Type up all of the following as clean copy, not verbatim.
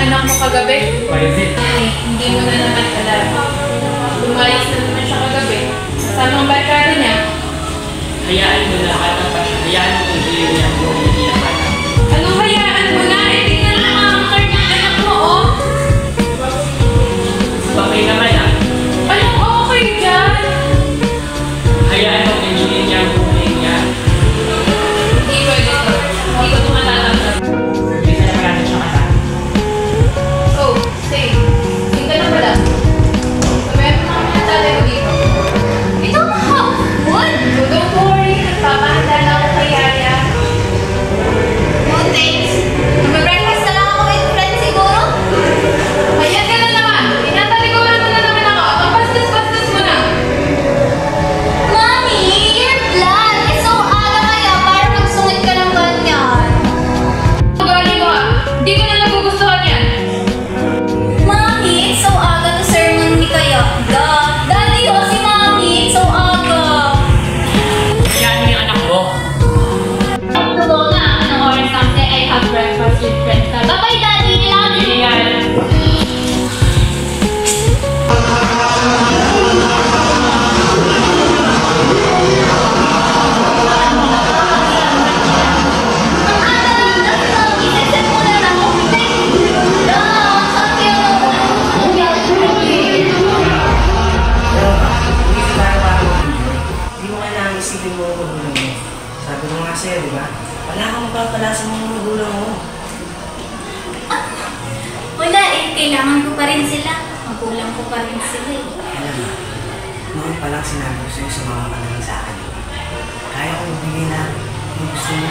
anak mo kagabi? Pwede. Hindi mo na naman alam. Lumayas na naman siya kagabi. Saan ang barkada niya? Hayaan mo na at hayaan mo kung sino niya kung hindi na kaya. Anong hayaan mo na? Eh, tingnan na ang turn ng anak mo, oh! Okay naman ah. Anong okay dyan? Hayaan mo kung hindi niya ang buhay niya. Hindi pwede to. Hindi ko ito matatanggap. Hindi na naman siya kasama. Oh, stay. Hindi ka na pala. Sabihan mo naman ang tatay ko dito. Ito ang hapon! So don't worry. Papahanda na ako kay Yaya. No thanks. Mag-breakfast na lang ako with friends siguro. Ayan ka na naman. Tinatalikuran mo na naman ako. Ang bastos-bastos mo na. Mommy, your blood is so aga kaya para magsungit ka ng ganyan. Ugali mo ah. Hindi ko na nagugustuhan yan. Mommy, it's so aga to sermon ni Kaya. Daddy, o si Mommy, it's so aga. Hayaan mo yung anak mo. Tugo na, anong oras kasi I have breakfast with friends na. Bye-bye, Daddy. Love you. Iyan. Hindi mo kailangan isipin mo ang magulang mo. Sabi ko nga sa'yo, di ba? Wala kang mapapala sa mga magulang mo. Wala eh, kailangan ko pa rin sila. Magulang ko pa rin sila eh. Alam mo, noon pa lang sinabi ko sa'yo sumama ka na lang sa akin. Kaya ko ibigay na yung gusto mo.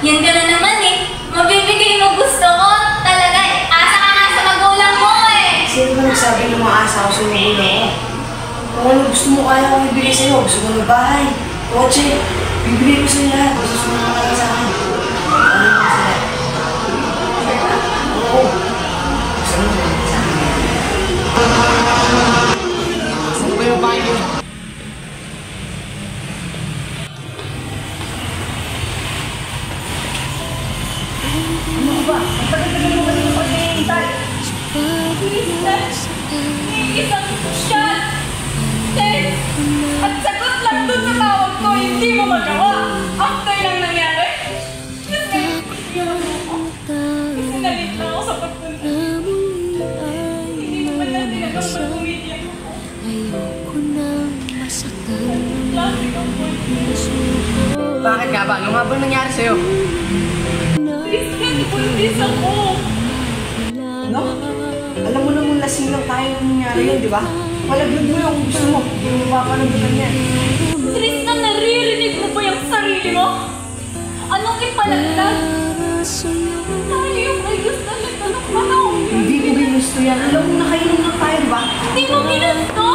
Yan ka na naman eh. Mabibigay mo gusto ko. Talaga eh. Asa ka nga sa magulang mo eh. Sino ba nagsabi ng mga asa ko sa magulang mo? Kung ano gusto mo, kaya ko ibigay sa'yo. Gusto mo ng bahay, kotse, bibigay ko sa'yo lahat. Gusto sumama ka lang sa akin. Ano mo sila? Oo. Gusto mo sumama sa akin. Saan ba yung bahay mo? Ano ba? Ang tagal-tagal mo ba yung pag-iintay? Isang shot! Ten! At sagot lang dun sa tawag ko, hindi mo magawa. After lang nangyari. Kasi, sinalit na ako sa pagpunta. Hindi mo man lang tinagang mag-umiiyak ako. Plastic ang buntis. Bakit nga ba? Ano nga ba nangyari sa'yo? Christian, buntis ako. No? Alam mo naman lasing lang tayo nung nangyari yun, di ba? Malaglag mo yung gusto mo. Hindi mo mapanagutan yan. Tristan, naririnig mo ba yung sarili mo? Anong ipalaglag? Tayo yung ayos na nagtanong. Hindi mo ginusto yan. Alam mo, nakainom lang tayo, di ba? Hindi mo ginusto!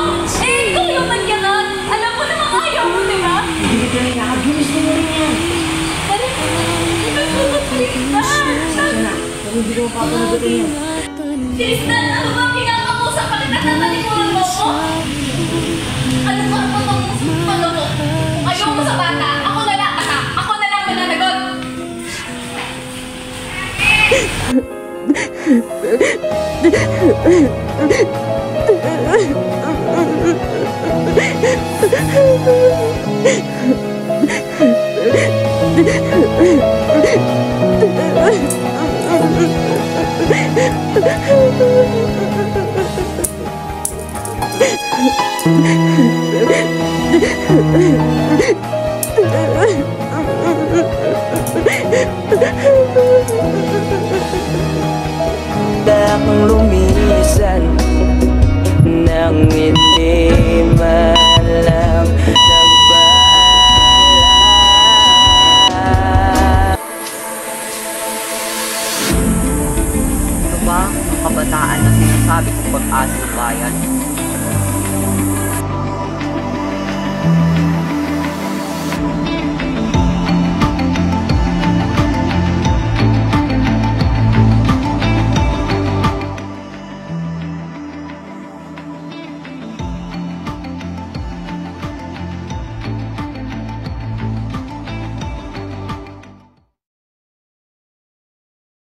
Eh, ikaw yung nagyanan! Alam mo namang ayaw mo, di ba? Hindi ka rin nakag. Ginusto mo rin yan. Dali, ginusto ko, Tristan! Sige na. Pero hindi ko mapapanagutan yan. Tristan, ano ba kinakamusak ka na tatalikuran mo ko? Ano ba ang pangmusok pala mo? Kung ayaw mo sa bata, ako na lang, anak! Ako na lang mananagot! Akong lumisan ng